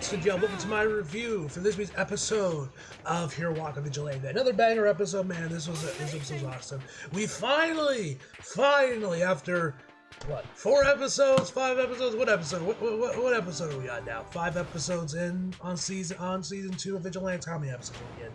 Knuckleduster, yo, welcome to my review for this week's episode of Here Walk of Vigilante. Another banger episode, man. This episode was awesome. We finally, after what, 4 episodes, 5 episodes? What episode? What episode are we on now? 5 episodes in on season 2 of Vigilantes. How many episodes are we in?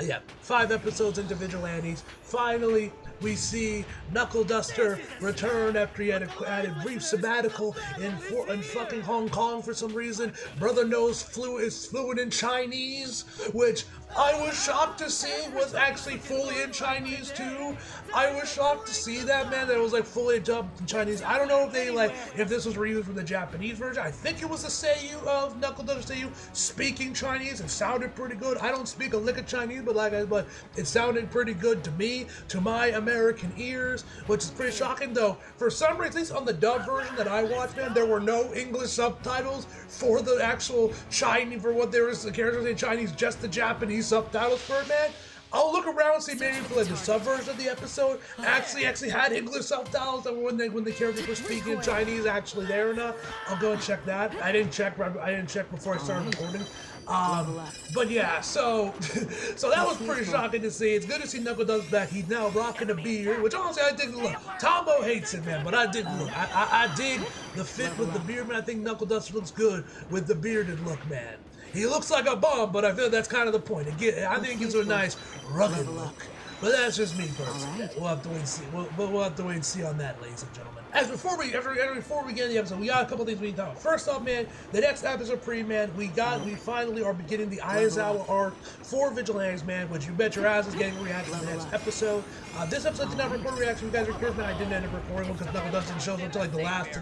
Yeah, 5 episodes into Vigilantes. Finally, we see Knuckleduster return after he had a brief sabbatical in fucking Hong Kong for some reason. Brother knows is fluent in Chinese, which I was shocked to see was actually fully in Chinese too. I was shocked to see that, man, that it was like fully dubbed in Chinese. I don't know if this was reused from the Japanese version. I think it was the Seiyu of Knuckleduster Seiyu speaking Chinese. It sounded pretty good. I don't speak a lick of Chinese, but it sounded pretty good to me, to my American ears, which is pretty shocking though. For some reason, at least on the dub version that I watched, man, there were no English subtitles for the actual Chinese, for what there was, the characters in Chinese, just the Japanese subtitles for it, man. I'll look around and see maybe for like the subversion of the episode actually had English subtitles that when the characters were speaking Chinese actually there or not. I'll go and check that. I didn't check before I started recording. But yeah, so that was pretty shocking to see. It's good to see Knuckleduster back. He's now rocking a beard, which honestly I dig the look. Tombo hates it, man, but I dig the look. I dig the fit with the beard, man. I think Knuckleduster looks good with the bearded look, man. He looks like a bum, but I feel that's kind of the point. I think it gives him a nice rugged look. But that's just me personally. Right. We'll have to wait and see. We'll have to wait and see on that, ladies and gentlemen. Before we get into the episode, we got a couple things we need to talk about. First off, man, the next episode man, we finally are beginning the Aizawa arc for Vigilantes, man, which you bet your ass is getting a reaction to the next episode. This episode did not record a reaction. You guys are curious, man. I didn't end up recording one because Knuckleduster didn't show up until like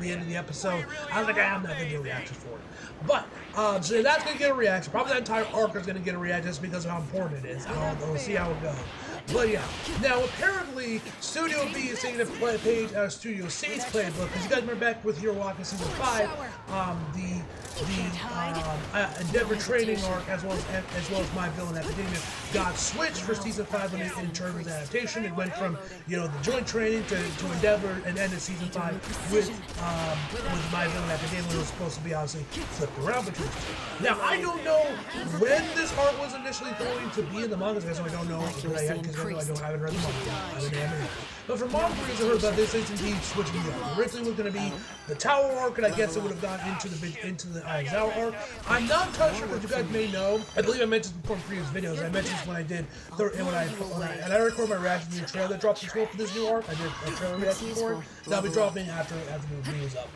the end of the episode. I was like, I'm not gonna do a reaction for it. But so that's gonna get a reaction. Probably that entire arc is gonna get a reaction just because of how important it is. We'll see how it goes. But yeah, now apparently Studio B is taking a page out of Studio C's playbook, because you guys remember back with Hero Walker Season 5, the Endeavor training arc as well as My Villain Academia got switched for Season 5 in terms of adaptation. It went from the joint training to Endeavor, and ended Season 5 with My Villain Academia, which was supposed to be obviously flipped around between the two. Now I don't know when this arc was initially going to be in the manga, so I don't know because I haven't read the manga. But from manga readers, I heard about this is indeed switching the arc. Originally was going to be the Tower arc, and I guess it would have gone into the Aizawa arc. I'm not entirely sure, but you guys may know. I believe I mentioned this before in previous videos. I mentioned this when I did, and I recorded my reaction to the trailer that dropped this for this new arc. I did a trailer reaction for it. That'll be dropping after the review's up.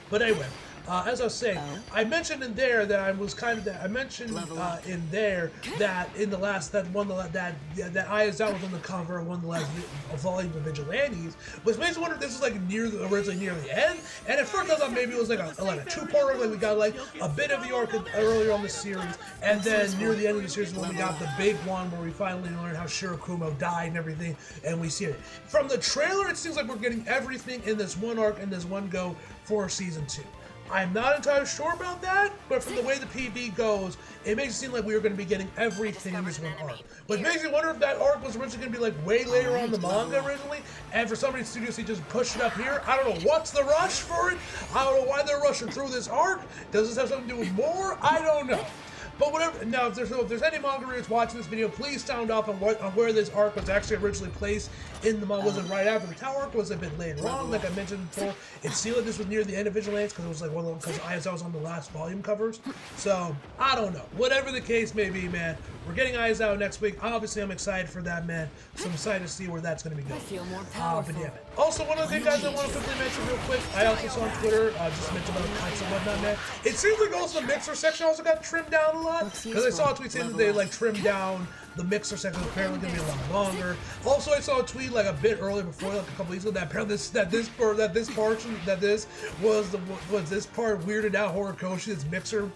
But anyway. As I was saying, I mentioned in there that I was in there that in the last that Aizawa was on the cover of one of the last volumes of Vigilantes, which makes me wonder if this is like originally near the end. And at first I thought maybe it was like a 2-parter, like we got like a bit of the arc earlier on the series, and then near the end of the series when we got the big one where we finally learned how Shirakumo died and everything, and we see it. From the trailer, it seems like we're getting everything in this one arc and this one go for Season 2. I'm not entirely sure about that, but from the way the PV goes, it makes it seem like we were going to be getting everything in this one arc. Which makes me wonder if that arc was originally going to be like way later on the manga originally, and for some reason Studio C just pushed it up here. I don't know what's the rush for it. I don't know why they're rushing through this arc. Does this have something to do with more? I don't know. But whatever. Now, if there's any manga readers watching this video, please sound off on where this arc was actually originally placed in the manga. Was it right after the Tower arc? Was it a bit later on? Like I mentioned before, it seemed like this was near the end of Vigilantes because it was like because Aizawa was on the last volume covers. So I don't know. Whatever the case may be, man, we're getting Aizawa next week. Obviously, I'm excited for that, man. So I'm excited to see where that's going to be going. But damn it. Also, one other thing, guys, I want to quickly mention real quick. I also saw on Twitter, just mentioned about cuts and whatnot, man. It seems like also the mixer section also got trimmed down a lot, because I saw a tweet saying that they trimmed down the mixer section. Was apparently going to be a lot longer. Also, I saw a tweet like a bit earlier before, like a couple weeks ago, that apparently this part weirded out Horikoshi.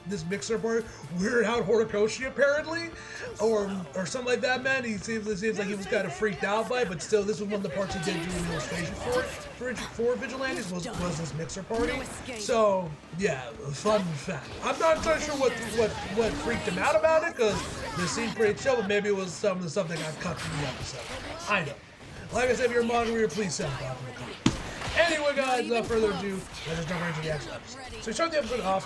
This mixer part weirded out Horikoshi apparently, or something like that. Man, it seems like he was kind of freaked out by it, but still, this was one of the parts he did do an illustration for Vigilantes was this mixer party. So yeah, fun fact. I'm not entirely sure what freaked him out about it, because this seemed pretty chill, but maybe it was some of the stuff that got cut from the episode. I know. Like I said, if you're a manga reader, please send it off in the comments. Anyway, guys, without further ado, let's just jump right into the actual episode. So we start the episode off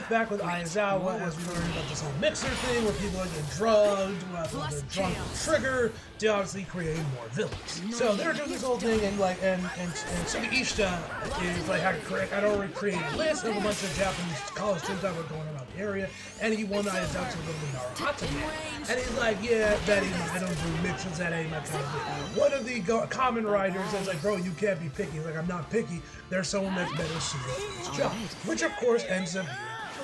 back with Aizawa as we learn about this whole mixer thing where people are getting drugged, where they're drunk with Trigger to obviously create more villains. So they're doing this whole thing, and Sugishita is like, I'd already created a list of a bunch of Japanese college students that were going around the area, and he wanted Aizawa to go to Naruhata. And he's like, yeah, that ain't, I don't do mixers, that ain't my kind of thing. One of the common writers is like, bro, you can't be picky. He's like, I'm not picky. There's someone that's better suited for this job. Which, of course, ends up being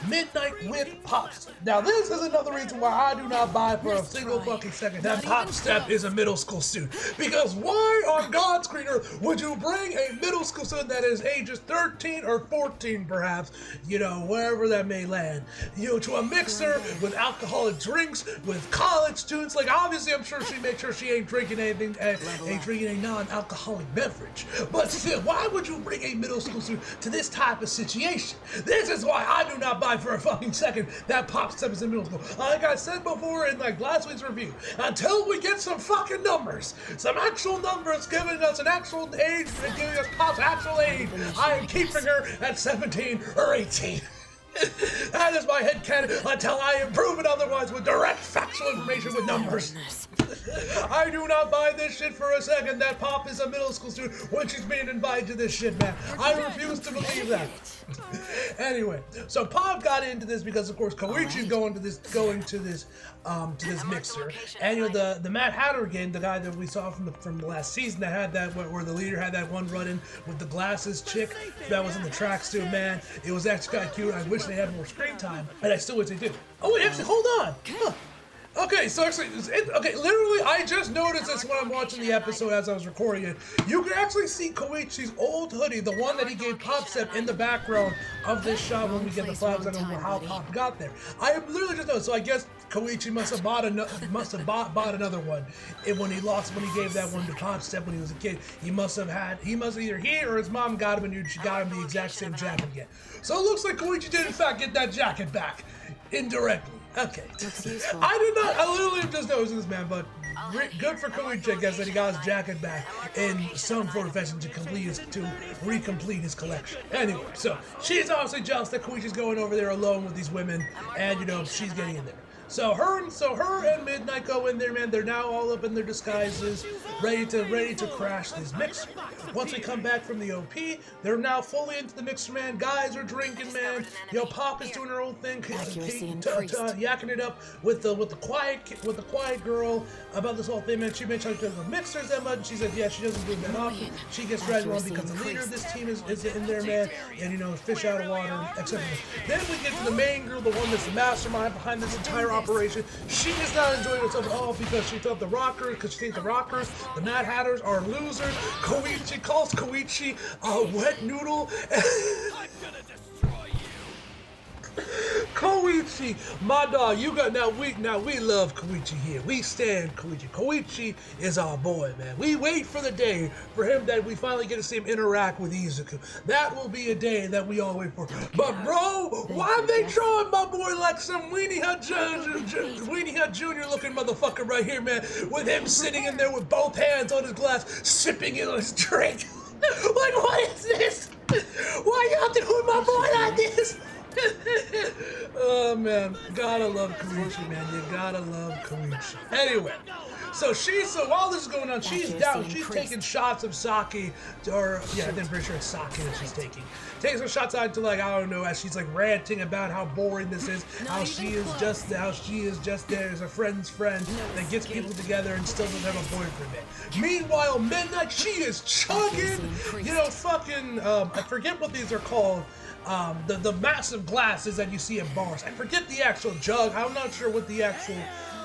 Midnight with Pop Step. Now, this is another reason why I do not buy for a single fucking second that Pop Step is a middle school student. Because why on God's green earth would you bring a middle school student that is ages 13 or 14 perhaps, you know, wherever that may land, you know, to a mixer with alcoholic drinks, with college students? Like, obviously, I'm sure she makes sure she ain't drinking anything, ain't drinking a non-alcoholic beverage. But still, why would you bring a middle school student to this type of situation? This is why I do not buy for a fucking second that Pop Step is in middle school. Like I said before in like last week's review, until we get some fucking numbers, some actual numbers giving us an actual age, giving us Pop's actual age, I am keeping her at 17 or 18. That is my headcanon until I am proven otherwise with direct factual information with numbers. I do not buy this shit for a second that Pop is a middle school student when she's being invited to this shit, man. I refuse to believe that. Anyway, so Pop got into this because, of course, Koichi's going to this mixer, and you know the Mad Hatter game, the guy that we saw from the last season that had that where the leader had that one run-in with the glasses chick that was in the tracksuit, man. It was actually kind of cute. I wish they had more screen time, and I still wish they did. Oh wait, actually, hold on. Huh. Okay, so actually, literally, I just noticed this when I'm watching the episode as I was recording it. You can actually see Koichi's old hoodie, the one that he gave Pop Step, in the background of this shot when we get the flags. I don't know how Pop got there. I have literally just noticed, so I guess Koichi must have bought another one. And when he gave that one to Pop Step when he was a kid, he must either he or his mom got him and she got him the exact same jacket again. So it looks like Koichi did in fact get that jacket back, indirectly. Okay. I literally just noticed this, man, but good for Koichi, I guess, that he got his jacket back in some sort of fashion to recomplete his collection. Anyway, so she's obviously jealous that Koichi's going over there alone with these women, and, you know, she's getting in there. So her and Midnight go in there, man. They're now all up in their disguises, ready to crash this mixer. Once we come back from the OP, they're now fully into the mixer, man. Guys are drinking, man. Yo, Pop is doing her own thing, yakking it up with the quiet girl about this whole thing, man. She mentioned she doesn't mixers that much. She said, yeah, she doesn't do it that often. She gets dragged along because the leader of this team is in there, man. And, you know, fish out of water, etc. Then we get to the main girl, the one that's the mastermind behind this entire operation. She is not enjoying herself at all because she thought because she thinks the Rockers, the Mad Hatters, are losers. Koichi calls Koichi a wet noodle. Koichi, my dog, we love Koichi here. We stand Koichi. Koichi is our boy, man. We wait for the day for him that we finally get to see him interact with Izuku. That will be a day that we all wait for. But bro, why are they drawing my boy like some Weenie Hut Jr. looking motherfucker right here, man? With him sitting in there with both hands on his glass, sipping in on his drink. Like, what is this? Why y'all doing my boy like this? Oh man, gotta love Koichi, man. You gotta love Koichi. Anyway, so while this is going on, she's down. She's taking shots of sake, I'm pretty sure it's sake that she's taking. Takes some shots out to, like, I don't know, as she's like ranting about how boring this is, how she is just there as a friend's friend that gets people together and still doesn't have a boyfriend yet. Meanwhile, Midnight, she is chugging, you know, fucking, I forget what these are called. The massive glasses that you see at bars. I forget the actual jug. I'm not sure what the actual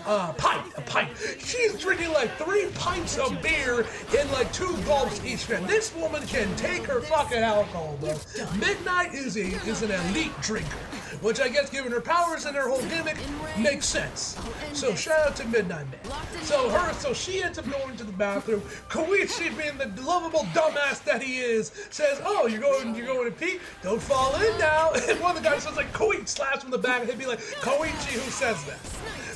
a pint. She's drinking like 3 pints of beer in like 2 gulps each, man. This woman can take her fucking alcohol, bro. Midnight is an elite drinker, which I guess, given her powers and her whole gimmick, makes sense. So shout out to Midnight, man. So she ends up going to the bathroom. Koichi, being the lovable dumbass that he is, says, "Oh, you're going to pee? Don't fall in now." And one of the guys says, like, Koichi, slaps him in the back, and he'd be like, "Koichi, who says that?"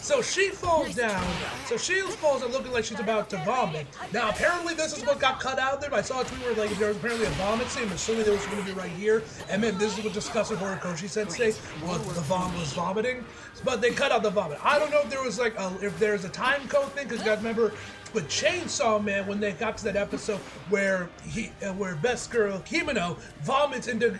So she falls down. So she falls and looking like she's about to vomit. Now, apparently this is what got cut out there. I saw a tweet where like there was apparently a vomit scene. I'm assuming there was going to be right here. And then this is what discussing Horikoshi Sensei was the vomit was vomiting. But they cut out the vomit. I don't know if there was like if there's a time code thing, because you guys remember with Chainsaw Man when they got to that episode where where best girl Himeno vomits into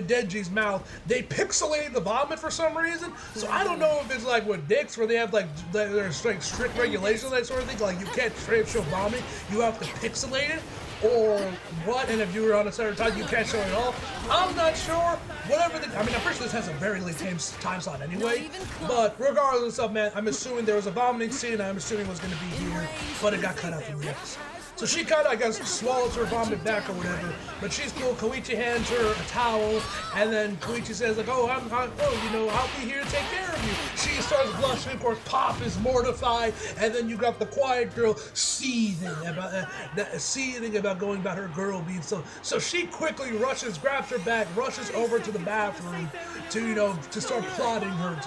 Denji's mouth. They pixelated the vomit for some reason. So I don't know if it's like with dicks where they have like there's like strict regulations that sort of thing. Like you can't straight up show vomit, you have to pixelate it. Or what, and if you were on a certain time, you can't show it at all. I'm not sure. Whatever the, I mean, I'm pretty sure this has a very late time slot anyway. But regardless of, man, I'm assuming there was a vomiting scene. I'm assuming it was going to be here, but it got cut out from the episode. So she kind of, I guess, swallows her vomit back or whatever. But she's cool. Koichi hands her a towel, and then Koichi says like, "Oh, I'll be here to take care of you." She starts blushing. Of course, Pop is mortified, and then you got the quiet girl seething about going about her girl being so. So she quickly rushes, grabs her bag, rushes over to the bathroom to start plotting her.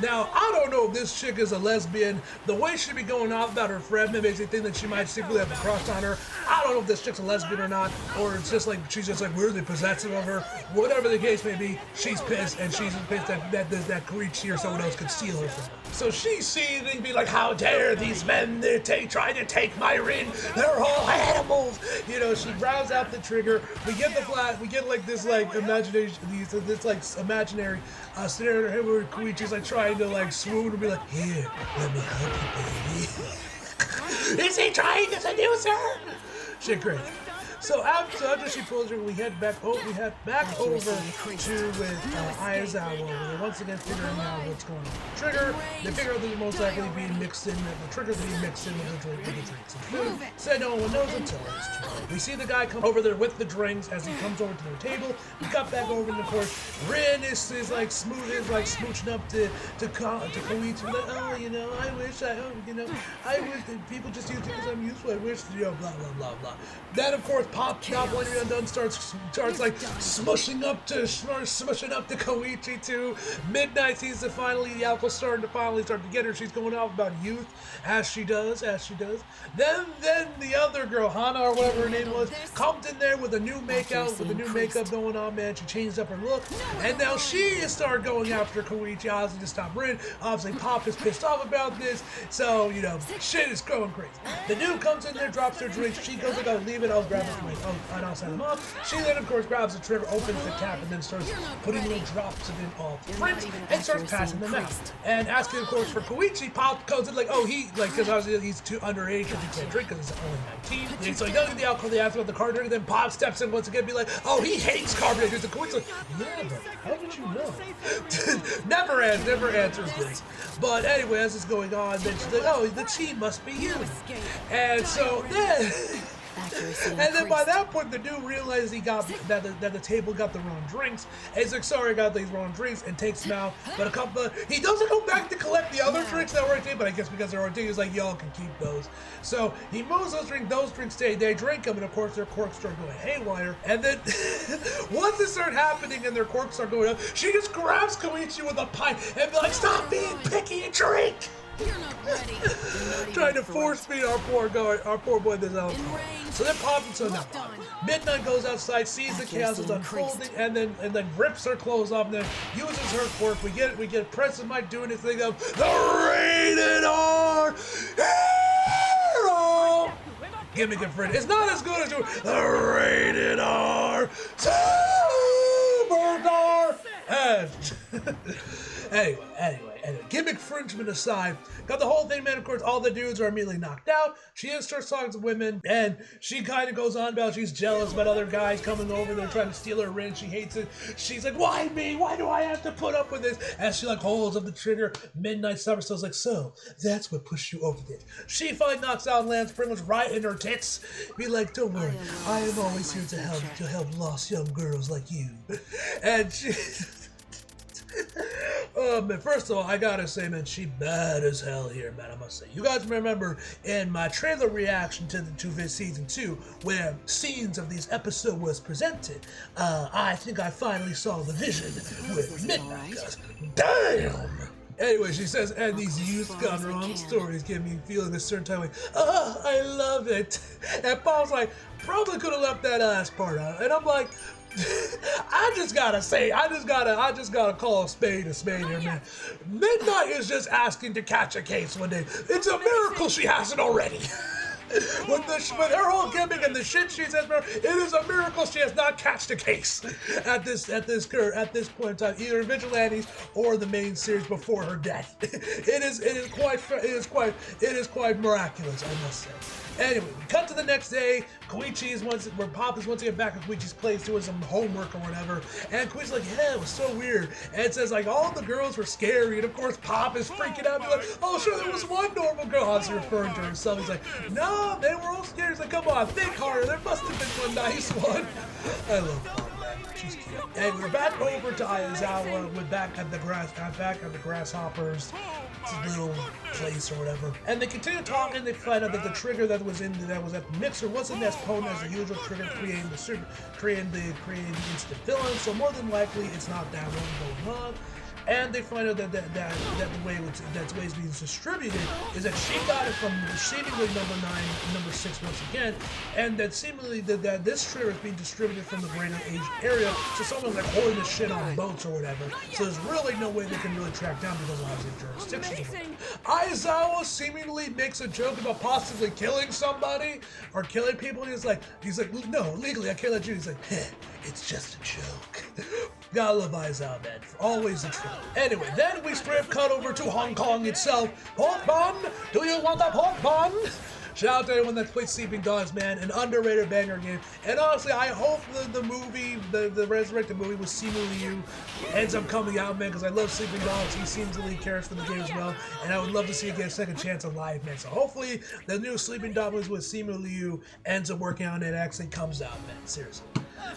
Now I don't know if this chick is a lesbian. The way she be going off about her friend makes me think that she might secretly have a crush on her. I don't know if this chick's a lesbian or not, or it's just like she's just like weirdly possessive of her. Whatever the case may be, she's pissed, and she's pissed that Koichi or someone else could steal her from her. So she's seething, be like, "How dare these men try to take my ring? They're all animals!" She grabs out the trigger. We get like this like imagination, this like imaginary scenario where Koichi's like trying to like swoon and be like, "Here, let me help you, baby." Is he trying to seduce her? Shit, great. So after she pulls her, we head back over to with Aizawa, where they're once again figuring out what's going on with the trigger. They figure out that they're most likely being mixed in, that the trigger's being mixed in with the drinks and food. Said no one knows until it's too late. We see the guy come over there with the drinks as he comes over to their table. We cut back over, and of course, Rin is like smooching up to Koichi, like, "Oh, I wish that people just use it because I'm useful. I wish, blah blah blah blah." Then of course, Pop, not when you're undone, starts like smushing up to Koichi too. Midnight sees the alcohol starting to finally start to get her. She's going off about youth, as she does. Then the other girl, Hana or whatever her name was, comes in there with a new makeup going on, man. She changed up her look, and now she is started going after Koichi, obviously to stop Rin. Obviously, Pop is pissed off about this, so shit is going crazy. The dude comes in there, drops her drink. She goes like, "Oh, leave it, I'll grab it." And I'll set him up. She then, of course, grabs the trigger, opens the cap, and then starts putting little drops of it all drinks and starts passing them out. And asking, of course, for Koichi. Pop goes in like, "Oh, because obviously he's too underage because he can't drink because he's only 19. And so he doesn't get the alcohol. They ask about the card drink. Then Pop steps in once again, be like, "Oh, he hates carbonated drinks." And Koichi's like, "Yeah, but how did you know?" never answers this. But anyway, as it's going on, then she's like, "Oh, the tea must be you." And so then. And then by that point, the dude realizes he got that the table got the wrong drinks. And he's like, "Sorry, I got these wrong drinks," and takes them out. But he doesn't go back to collect the other drinks that were on the table. But I guess because they're on the table, he's like, "Y'all can keep those." So he moves those drinks. Those drinks stay. They drink them, and of course their corks start going haywire. And then once it starts happening and their corks start going up, she just grabs Koichi with a pint and be like, "Stop being picky and drink." You're not ready. Trying to force feed our poor boy this alcohol. So then Pop and so now Midnight goes outside, sees the chaos is unfolding, and then rips her clothes off, and then uses her quirk. We get President Mike doing his thing of the rated R hero gimmick and friend. It's not as good as the rated R Superstar. Anyway, gimmick infringement aside, got the whole thing, man. Of course, all the dudes are immediately knocked out. She then starts talking to women, and she kind of goes on about she's jealous about other guys coming over. They're trying to steal her ring. She hates it. She's like, "Why me? Why do I have to put up with this?" As she like holds up the trigger, Midnight Somersault's like, "So that's what pushed you over this." She finally knocks out Lance Pringles right in her tits. Be like, "Don't worry, I am always here to help lost young girls like you." And she. Man, first of all, I gotta say, man, she bad as hell here, man, I must say. You guys remember in my trailer reaction to season 2, where scenes of this episode was presented, I think I finally saw the vision with Midnight. Damn! Anyway, she says, and these youth gone wrong stories give me feeling a certain time like, oh, I love it. And Paul's like, probably could have left that last part out. And I'm like, I just gotta call a spade here, man. Midnight is just asking to catch a case one day. It's a miracle she hasn't already. With her whole gimmick and the shit she says, it is a miracle she has not catched a case at this point in time, either Vigilantes or the main series before her death. It is quite miraculous, I must say. Anyway, we cut to the next day. Where Pop is once again back at Koichi's place doing some homework or whatever, and Koichi's like, yeah, it was so weird. And it says like all the girls were scary, and of course Pop is freaking out, like, oh sure, there was one normal girl. I was referring to herself. He's like, no, they were all scary. He's like, come on, think harder. There must have been one nice one. I love Pop, man. She's cute. And we're back over to Aizawa. We're back at the Grasshoppers little place or whatever, and they continue talking. They find out that the trigger that was at the mixer wasn't as potent as the usual trigger, creating the instant villain. So more than likely, it's not that one going on. And they find out that the way it's being distributed is that she got it from seemingly number 6 once again, and that seemingly that this trigger is being distributed from the greater Asia area, so someone's like holding this shit on boats or whatever. So there's really no way they can really track down because of the jurisdiction. Aizawa seemingly makes a joke about possibly killing somebody or killing people. He's like, no, legally I can't let you. He's like, it's just a joke. Gotta love Aizawa, man. Always the truth. Anyway, then we straight cut over to Hong Kong itself. Pork bun? Do you want a pork bun? Shout out to everyone that plays Sleeping Dogs, man. An underrated banger game. And honestly, I hope the movie, the Resurrected movie with Simu Liu ends up coming out, man, because I love Sleeping Dogs. He seems to lead cares for the game as well. And I would love to see it get a second chance of live, man. So hopefully, the new Sleeping Dogs with Simu Liu ends up working out and it actually comes out, man. Seriously.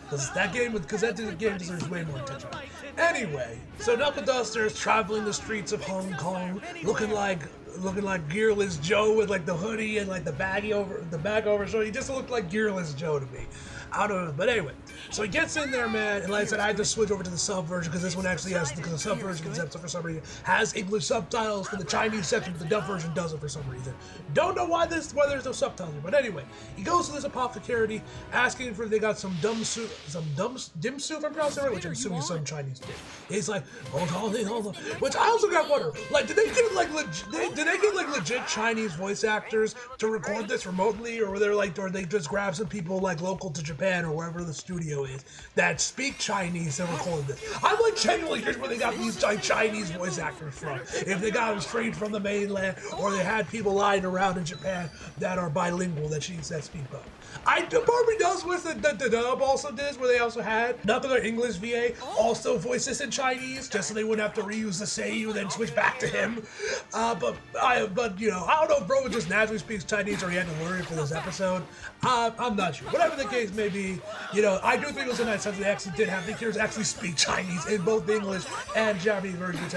Because that game deserves way more attention. Anyway, so Knuckleduster is traveling the streets of Hong Kong, looking like Gearless Joe with like the hoodie and like the bag over. So he just looked like Gearless Joe to me. I don't know, but anyway, so he gets in there, man, and like I said, I had to switch over to the sub version because this one actually has, because the sub version for some reason has English subtitles for the Chinese section, but the dub version doesn't for some reason. Don't know why there's no subtitles, but anyway, he goes to this apothecary asking for, they got some dim sum, if I'm pronouncing it right, which I'm assuming some Chinese did. He's like, hold on, which I also got wonder, like, did they get like legit Chinese voice actors to record this remotely, or were they just grab some people like local to Japan or wherever the studio is that speak Chinese and record this? I'm like genuinely curious where they got these like Chinese voice actors from. If they got them straight from the mainland, or they had people lying around in Japan that are bilingual that speak both. Part of me does wish that the dub also did this, where they also had another English VA also voice this in Chinese, just so they wouldn't have to reuse the Seiyu and then switch back to him. But you know, I don't know if bro just naturally speaks Chinese or he had to learn it for this episode. I'm not sure. Whatever the case may be, you know, I do think it was a nice sense they actually did have the characters actually speak Chinese in both the English and Japanese versions of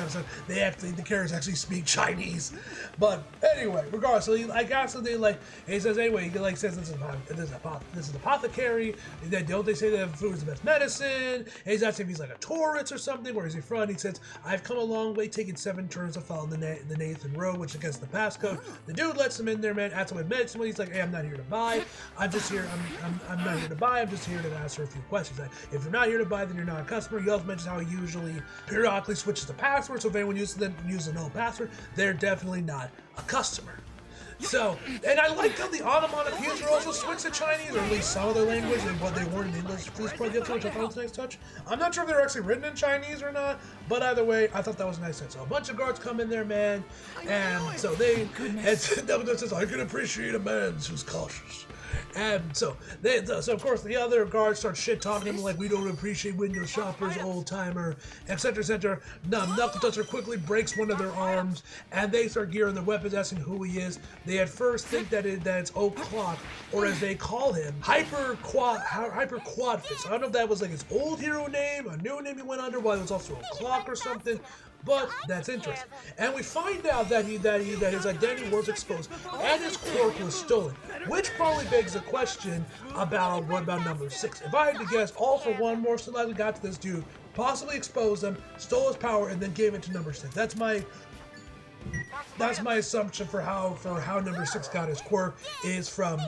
this episode. The characters actually speak Chinese. But anyway, regardless, so he says anyway, he like says this is apothecary. Don't they say that food is the best medicine? And he's asking if he's like a tourist or something. Where is he from? He says, I've come a long way, taking 7 turns to follow the Nathan Road, which against the passcode. The dude lets him in there, man. Asks him what medicine. He's like, hey, I'm not here to buy. I'm just here. I'm not here to buy. I'm just here to answer a few questions. Like, if you're not here to buy, then you're not a customer. He also mentions how he usually periodically switches the password. So if anyone uses an old password, they're definitely not a customer. So, and I like how the onomatopoeias are also switched to Chinese, or at least some of their language, and what they weren't in English for this part of the episode, which I thought was a nice touch. I'm not sure if they were actually written in Chinese or not, but either way, I thought that was a nice touch. So a bunch of guards come in there, man, and so Dumbledore says, I can appreciate a man who's cautious. And so of course the other guards start shit talking him like, we don't appreciate window shoppers, old timer, etc., etc. Knuckleduster quickly breaks one of their arms, and they start gearing their weapons, asking who he is. They at first think that it's Oak Clock, or as they call him, Hyper Quadfist. I don't know if that was like his old hero name, a new name he went under, while it was also Oak Clock or something. But that's interesting. And we find out that his identity was exposed and his quirk was stolen, which probably begs the question about what about number 6. If I had to guess, all for one more so likely got to this dude, possibly exposed him, stole his power, and then gave it to number 6. That's my that's my assumption for how number 6 got his quirk is from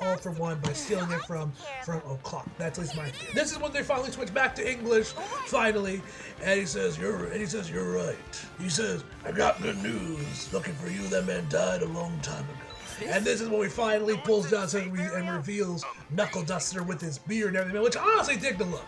All for One by stealing it from O'Clock. That's at least my theory. This is when they finally switch back to English, finally, and he says you're right. He says, I got good news. Looking for you, that man died a long time ago. And this is when we finally pulls down and reveals Knuckleduster with his beard and everything, which I honestly dig the look.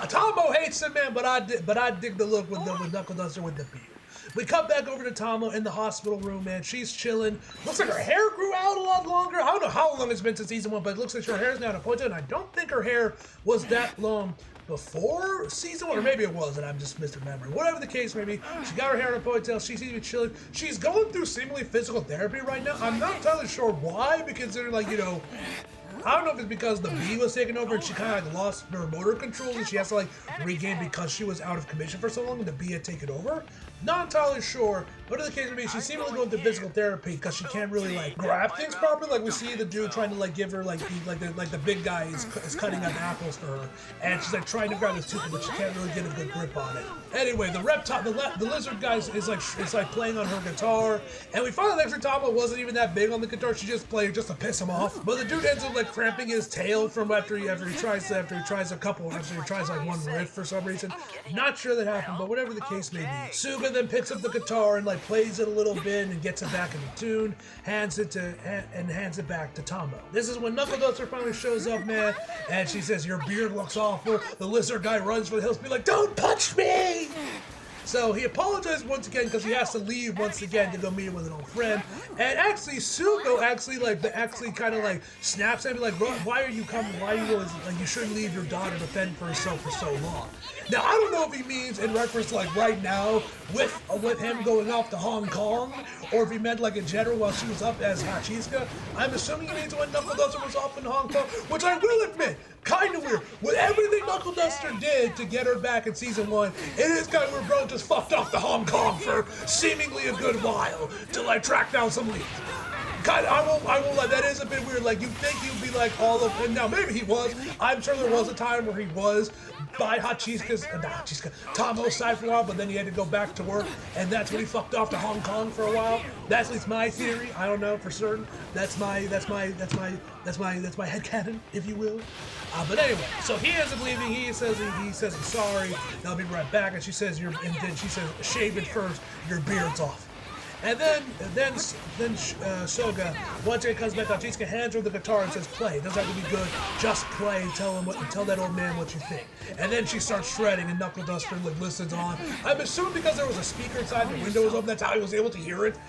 Tomo hates him, man, but I dig the look with Knuckleduster with the beard. We cut back over to Tomo in the hospital room, man. She's chilling. Looks like her hair grew out a lot longer. I don't know how long it's been since season 1, but it looks like her hair's now at a point, and I don't think her hair was that long before season 1, or maybe it was, and I'm just misremembering. Whatever the case may be, she got her hair in a ponytail. She's even chilling. She's going through seemingly physical therapy right now. I'm not entirely sure why, because they're like, you know, I don't know if it's because the bee was taken over and she kind of like lost her motor control and she has to like regain because she was out of commission for so long and the bee had taken over. Not entirely sure, but in the case of me, she's seemingly going through physical therapy because she can't really like grab things properly. Like we see the dude trying to like give her like the big guy is cutting up apples for her, and she's like trying to grab his tooth, but she can't really get a good grip on it. Anyway, the reptile, the lizard guy is like playing on her guitar, and we find out actually Tomo wasn't even that big on the guitar. She just played just to piss him off. But the dude ends up like cramping his tail from after he tries like one riff for some reason. Not sure that happened, but whatever the case may be, Suga then picks up the guitar and like plays it a little bit and gets it back into tune, hands it back to Tomo. This is when Knuckleduster finally shows up, man, and she says, "Your beard looks awful." The lizard guy runs for the hills, be like, "Don't punch me!" So he apologizes once again because he has to leave once again to go meet with an old friend. And actually, Sugo actually kind of like snaps at me like, "Why are you coming? Why are you always like you shouldn't leave your daughter to fend for herself for so long?" Now I don't know if he means in reference to like right now with him going off to Hong Kong, or if he meant like in general while she was up as Hachiska. I'm assuming he means when Knuckleduster was off in Hong Kong, which I will admit, kind of weird. With everything Knuckleduster did to get her back in season 1, it is kind of weird. Bro just fucked off to Hong Kong for seemingly a good while to like track down some leads. God, I won't lie, that is a bit weird. Like, you'd think he'd be like all of him. Now, maybe he was. I'm sure there was a time where he was by Tomo's side for a while, but then he had to go back to work, and that's when he fucked off to Hong Kong for a while. That's at least my theory. I don't know for certain. That's my headcanon, if you will. But anyway, so he ends up leaving. He says I'm sorry. I'll be right back. And she says shave it first. Your beard's off. And then Soga, once he comes back, Hachiska hands her the guitar and says, "Play. It doesn't have to be good. Just play. Tell that old man what you think." And then she starts shredding, and Knuckleduster like listens on. I'm assuming because there was a speaker inside the window was open, that's how he was able to hear it.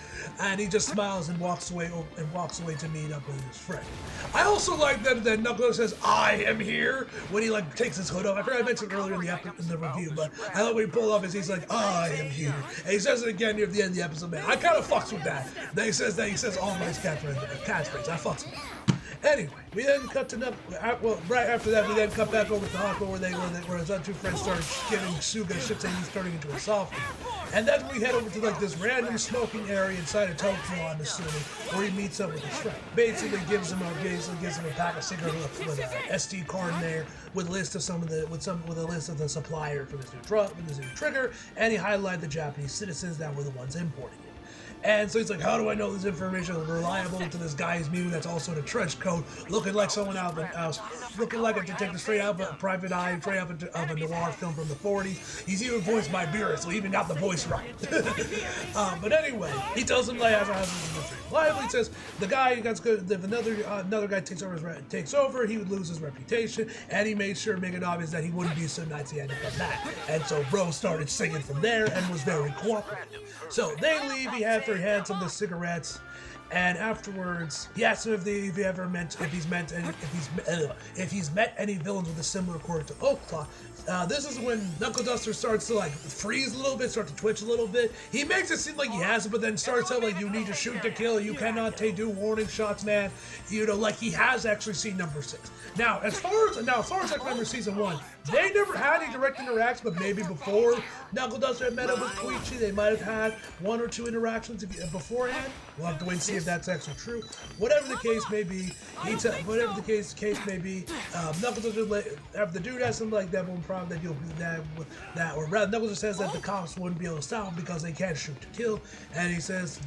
And he just smiles and walks away to meet up with his friend. I also like that Knuckleduster says, "I am here," when he like takes his hood off. I forgot I mentioned earlier in the review, but I love when he pulled off he's like, "I am here," and he says it again near the end of the episode. Man, I kind of fucks with that. Then he says all nice catchphrase. I fucks with that. Anyway, we then cut to right after that, we then cut back over to the hospital where his other two friends started giving Suga shit saying he's turning into a softie. And then we head over to like this random smoking area inside of Tokyo, I'm assuming, where he meets up with his friend. Basically gives him a pack of cigarettes with an SD card in there with a list of the supplier for this new trigger, and he highlighted the Japanese citizens that were the ones importing it. And so he's like, "How do I know this information is reliable to this guy he's meeting that's also in a trench coat, looking like someone out of the house, looking like a detective straight out of a private eye, straight out of a noir film from the 40s. He's even voiced by Beerus, so he even got the voice right." But anyway, he tells him like, lively says the guy that's good. If another guy takes over, he would lose his reputation, and he made sure to make it obvious that he wouldn't be so nice he had to come back. And so Bro started singing from there and was very cooperative. So they leave. He hands him the cigarettes, and afterwards he asks him if he's met any villains with a similar quirk to Oakclaw. This is when Knuckleduster starts to like freeze a little bit, start to twitch a little bit. He makes it seem like he has it, but then starts out like, "You need to shoot to kill. You cannot do warning shots, man." You know, like he has actually seen number 6. Now, as far as I remember, season 1, they never had any direct interaction, but maybe before Knuckleduster had met up with Koichi, they might have had one or two interactions beforehand. We'll have to wait and see if that's actually true. Whatever the case may be, whatever the case may be, Knuckleduster, after the dude has something like that, one problem or rather, Knuckleduster says that the cops wouldn't be able to stop him because they can't shoot to kill, and he says,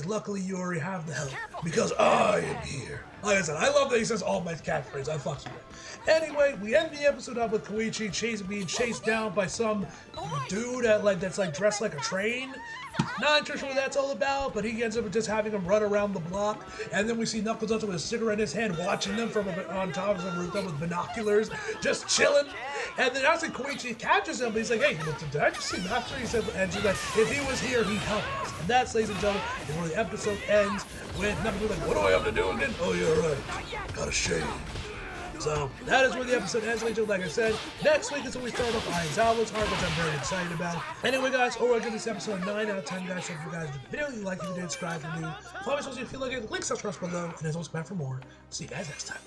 luckily you already have the help because I am here. Like I said, I love that he says all my catchphrases. I fucks with it. Anyway, we end the episode up with Koichi being chased down by some dude that's dressed like a train. Not sure what that's all about, but he ends up just having him run around the block, and then we see Knuckleduster with a cigarette in his hand, watching them from on top of the rooftop with binoculars, just chilling. And then actually Koichi catches him, but he's like, "Hey, did I just see Master?" He said, and she's like, "If he was here, he'd help us." And that's, ladies and gentlemen, is where the episode ends with Knuckleduster like, "What do I have to do again?" "Oh, you're right. Got a shave." So that is where the episode ends, ladies and gentlemen. Like I said, next week is when we start off Aizawa's arc, which I'm very excited about. Anyway, guys, overall, I give this episode a 9 out of 10, guys. So if you guys did the video, you like it, you did, subscribe for me. Follow me, so if you feel like it, links are below. And as always, back for more. See you guys next time.